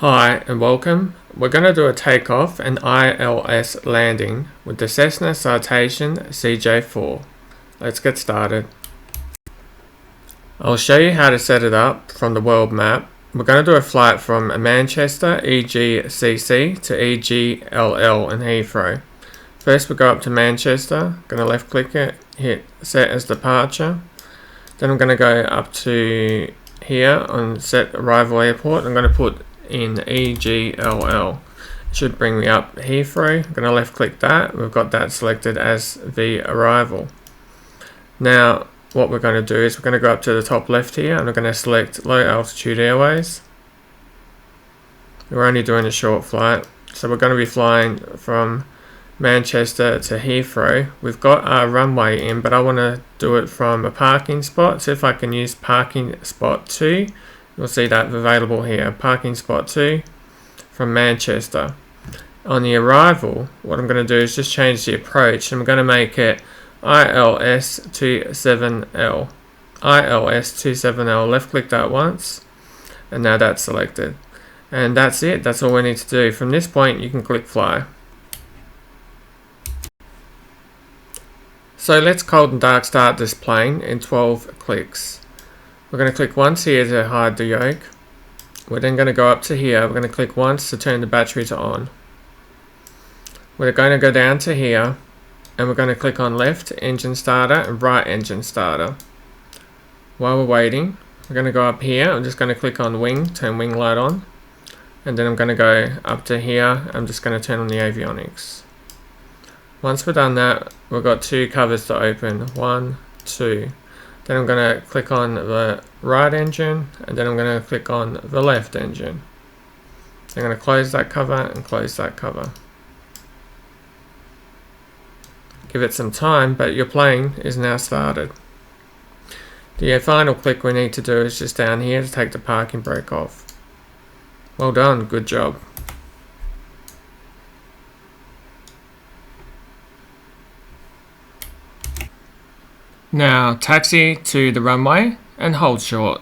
Hi and welcome. We're going to do a takeoff and ILS landing with the Cessna Citation CJ4. Let's get started. I'll show you how to set it up from the world map. We're going to do a flight from Manchester EGCC to EGLL in Heathrow. First we go up to Manchester, going to left click it, hit set as departure. Then I'm going to go up to here on set arrival airport. I'm going to put in EGLL. It should bring me up Heathrow. I'm going to left click that. We've got that selected as the arrival. Now what we're going to do is we're going to go up to the top left here and we're going to select low altitude airways. We're only doing a short flight, so we're going to be flying from Manchester to Heathrow. We've got our runway in, but I want to do it from a parking spot. So if I can use parking spot 2, you'll see that available here, parking spot 2 from Manchester. On the arrival, what I'm going to do is just change the approach, and I'm going to make it ILS 27L. ILS 27L, left click that once, and now that's selected. And that's it, that's all we need to do. From this point, you can click fly. So let's cold and dark start this plane in 12 clicks. We're going to click once here to hide the yoke. We're then going to go up to here. We're going to click once to turn the battery to on. We're going to go down to here and we're going to click on left engine starter and right engine starter. While we're waiting, we're going to go up here. I'm just going to click on wing, turn wing light on. And then I'm going to go up to here. I'm just going to turn on the avionics. Once we're done that, we've got 2 covers to open. 1, 2. Then I'm going to click on the right engine, and then I'm going to click on the left engine. I'm going to close that cover and close that cover. Give it some time, but your plane is now started. The final click we need to do is just down here to take the parking brake off. Well done, good job. Now taxi to the runway and hold short.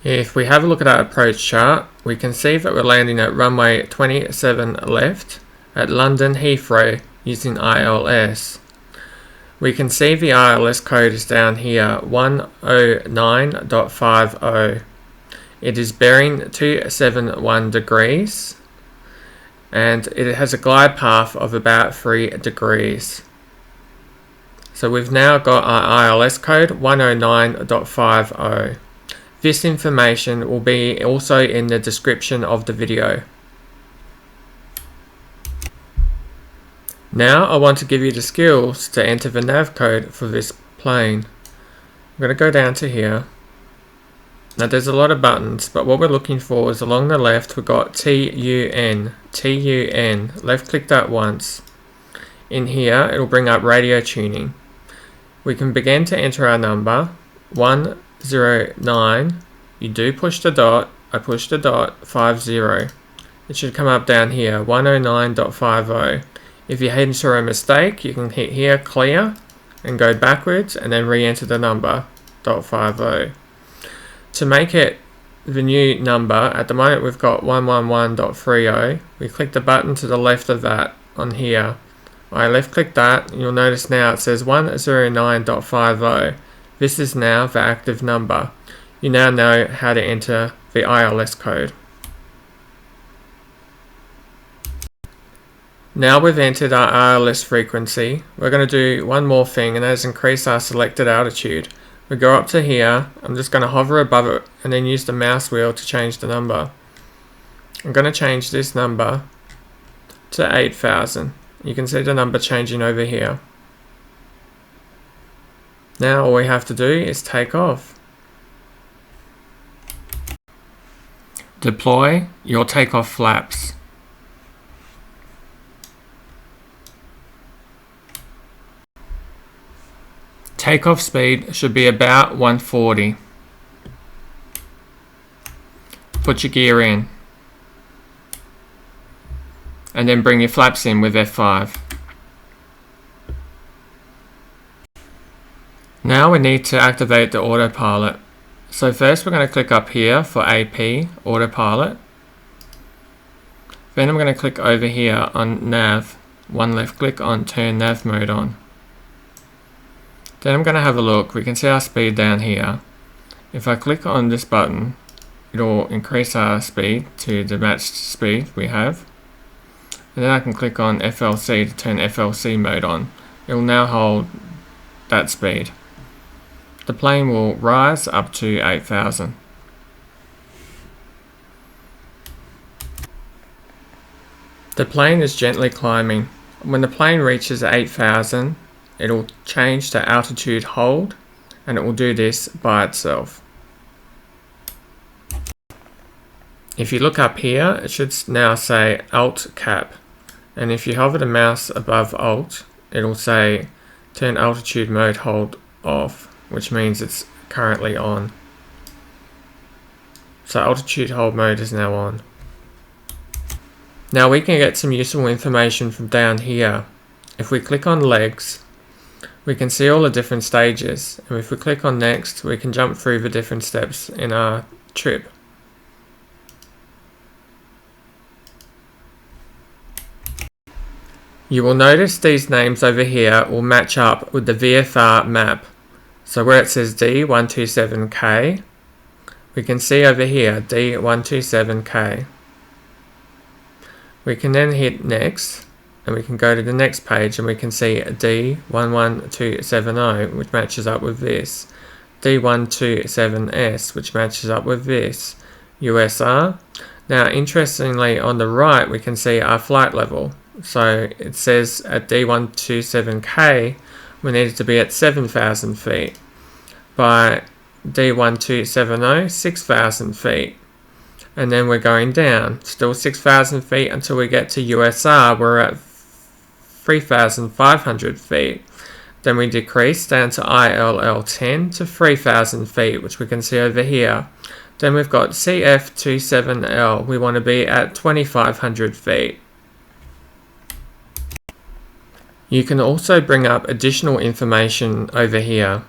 If we have a look at our approach chart, we can see that we're landing at runway 27 left at London Heathrow using ILS. We can see the ILS code is down here, 109.50. It is bearing 271 degrees and it has a glide path of about 3 degrees. So we've now got our ILS code 109.50. This information will be also in the description of the video. Now I want to give you the skills to enter the nav code for this plane. I'm going to go down to here. Now there's a lot of buttons, but what we're looking for is along the left we've got TUN. TUN. Left click that once. In here it'll bring up radio tuning. We can begin to enter our number 109. You do push the dot. I push the dot 50. It should come up down here 109.50. If you enter a mistake, you can hit here clear and go backwards and then re-enter the number .50. To make it the new number, at the moment we've got 111.30. We click the button to the left of that on here. I left click that, and you'll notice now it says 109.50. This is now the active number. You now know how to enter the ILS code. Now we've entered our ILS frequency, we're going to do one more thing, and that is increase our selected altitude. We go up to here, I'm just going to hover above it and then use the mouse wheel to change the number. I'm going to change this number to 8,000. You can see the number changing over here. Now all we have to do is take off. Deploy your takeoff flaps. Takeoff speed should be about 140. Put your gear in. And then bring your flaps in with F5. Now we need to activate the autopilot. So first we're going to click up here for AP, Autopilot. Then I'm going to click over here on Nav, one left click on Turn Nav Mode On. Then I'm going to have a look. We can see our speed down here. If I click on this button, it'll increase our speed to the matched speed we have. And then I can click on FLC to turn FLC mode on. It will now hold that speed. The plane will rise up to 8,000. The plane is gently climbing. When the plane reaches 8,000, it will change to altitude hold, and it will do this by itself. If you look up here, it should now say Alt Cap, and if you hover the mouse above Alt, it will say Turn Altitude Mode Hold Off, which means it's currently on. So altitude hold mode is now on. Now we can get some useful information from down here. If we click on legs, we can see all the different stages, and if we click on next, we can jump through the different steps in our trip. You will notice these names over here will match up with the VFR map. So where it says D127K, we can see over here D127K. We can then hit next, and we can go to the next page, and we can see D11270, which matches up with this. D127S, which matches up with this. USR. Now interestingly, on the right we can see our flight level. So it says at D127K we needed to be at 7,000 feet. By D1270, 6,000 feet. And then we're going down, still 6,000 feet until we get to USR, we're at 3,500 feet. Then we decrease down to ILL 10 to 3,000 feet, which we can see over here. Then we've got CF27L, we want to be at 2,500 feet. You can also bring up additional information over here.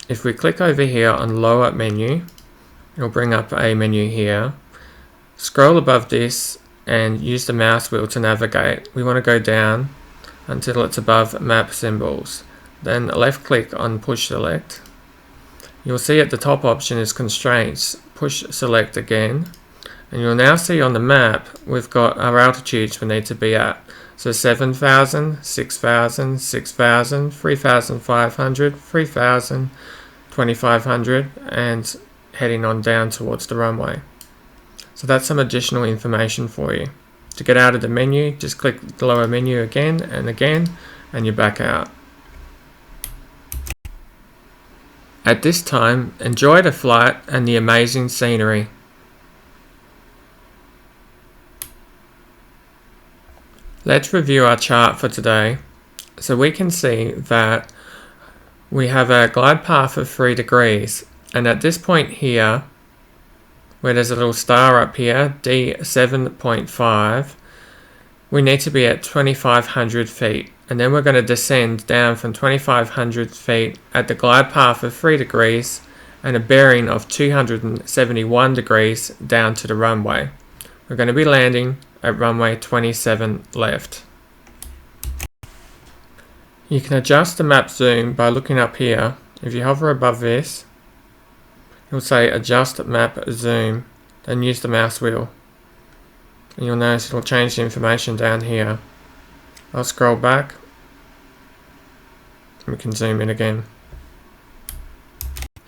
If we click over here on lower menu, it'll bring up a menu here. Scroll above this and use the mouse wheel to navigate. We want to go down until it's above map symbols. Then left click on push select. You'll see at the top option is constraints. Push select again. And you'll now see on the map we've got our altitudes we need to be at. So 7,000, 6,000, 6,000, 3,500, 3,000, 2,500, and heading on down towards the runway. So that's some additional information for you. To get out of the menu, just click the lower menu again, and you're back out. At this time, enjoy the flight and the amazing scenery. Let's review our chart for today. So we can see that we have a glide path of 3 degrees, and at this point here, where there's a little star up here, D7.5, we need to be at 2,500 feet, and then we're going to descend down from 2,500 feet at the glide path of 3 degrees and a bearing of 271 degrees down to the runway. We're going to be landing at runway 27 left. You can adjust the map zoom by looking up here. If you hover above this, it will say adjust map zoom, then use the mouse wheel. And you'll notice it will change the information down here. I'll scroll back. We can zoom in again.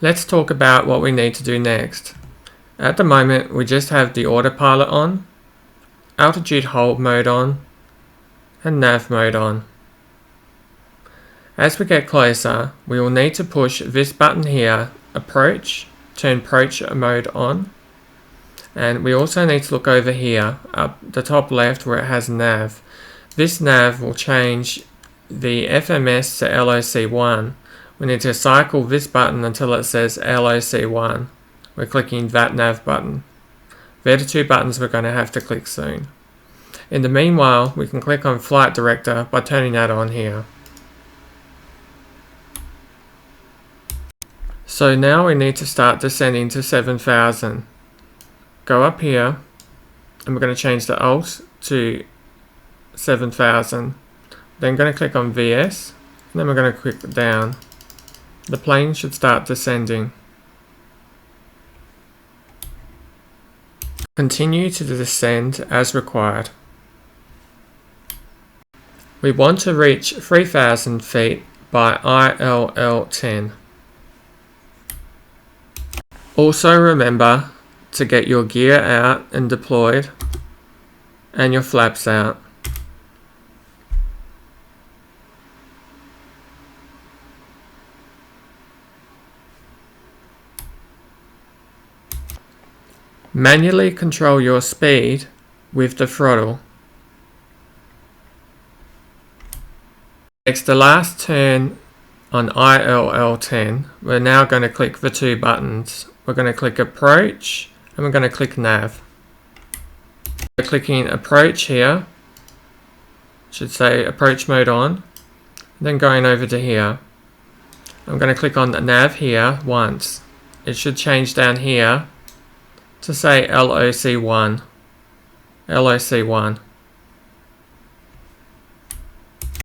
Let's talk about what we need to do next. At the moment, we just have the autopilot on, altitude hold mode on, and nav mode on. As we get closer, we will need to push this button here, approach, turn approach mode on, and we also need to look over here, up the top left where it has nav. This nav will change the FMS to LOC1. We need to cycle this button until it says LOC1. We're clicking that nav button. They're the two buttons we're going to have to click soon. In the meanwhile, we can click on Flight Director by turning that on here. So now we need to start descending to 7,000. Go up here and we're going to change the alt to 7,000. Then going to click on VS and then we're going to click down. The plane should start descending. Continue to descend as required. We want to reach 3,000 feet by ILL 10. Also remember to get your gear out and deployed and your flaps out. Manually control your speed with the throttle. Next, the last turn on ILL 10, we're now going to click the two buttons. We're going to click approach and we're going to click nav. We're clicking approach here, should say approach mode on, then going over to here. I'm going to click on the nav here once. It should change down here to say LOC1. LOC1.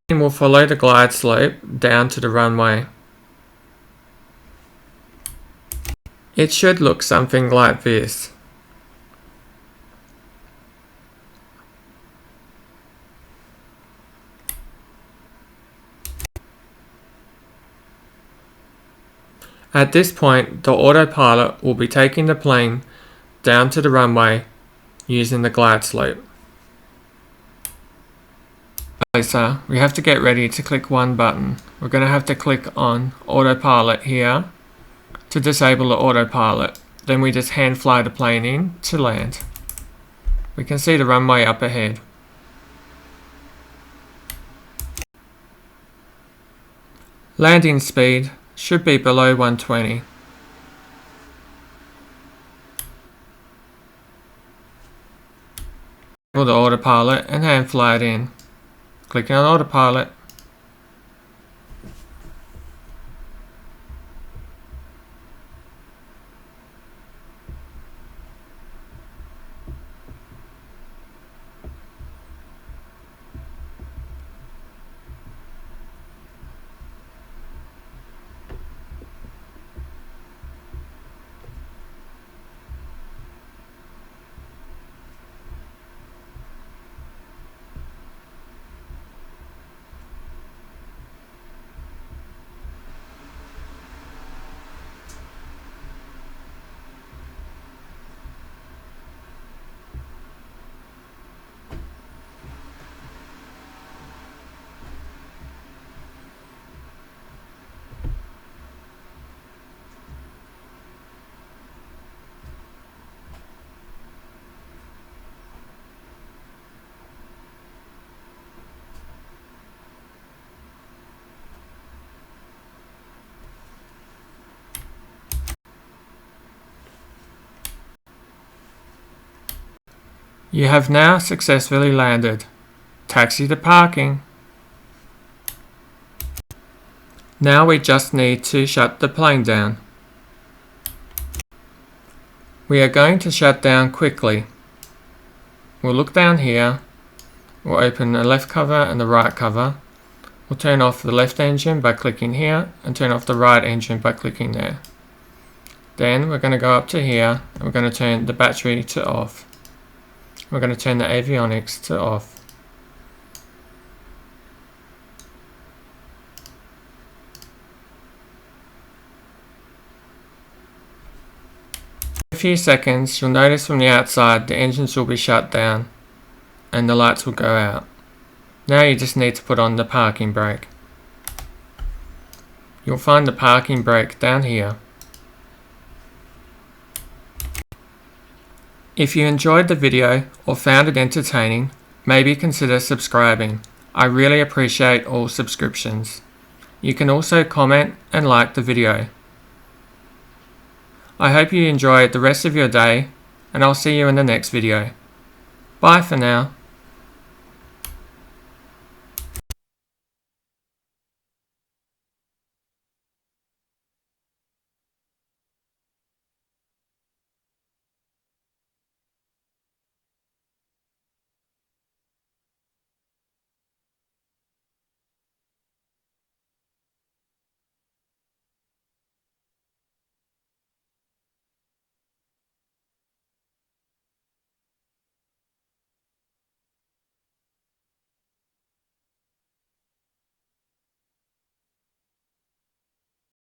And we'll follow the glide slope down to the runway. It should look something like this. At this point, the autopilot will be taking the plane down to the runway using the glide slope. So we have to get ready to click one button. We're going to have to click on autopilot here to disable the autopilot. Then we just hand fly the plane in to land. We can see the runway up ahead. Landing speed should be below 120. Enable the autopilot and hand fly it in. Clicking on autopilot. You have now successfully landed. Taxi to parking. Now we just need to shut the plane down. We are going to shut down quickly. We'll look down here. We'll open the left cover and the right cover. We'll turn off the left engine by clicking here and turn off the right engine by clicking there. Then we're going to go up to here and we're going to turn the battery to off. We're going to turn the avionics to off. In a few seconds, you'll notice from the outside the engines will be shut down and the lights will go out. Now you just need to put on the parking brake. You'll find the parking brake down here. If you enjoyed the video or found it entertaining, maybe consider subscribing. I really appreciate all subscriptions. You can also comment and like the video. I hope you enjoy the rest of your day, and I'll see you in the next video. Bye for now.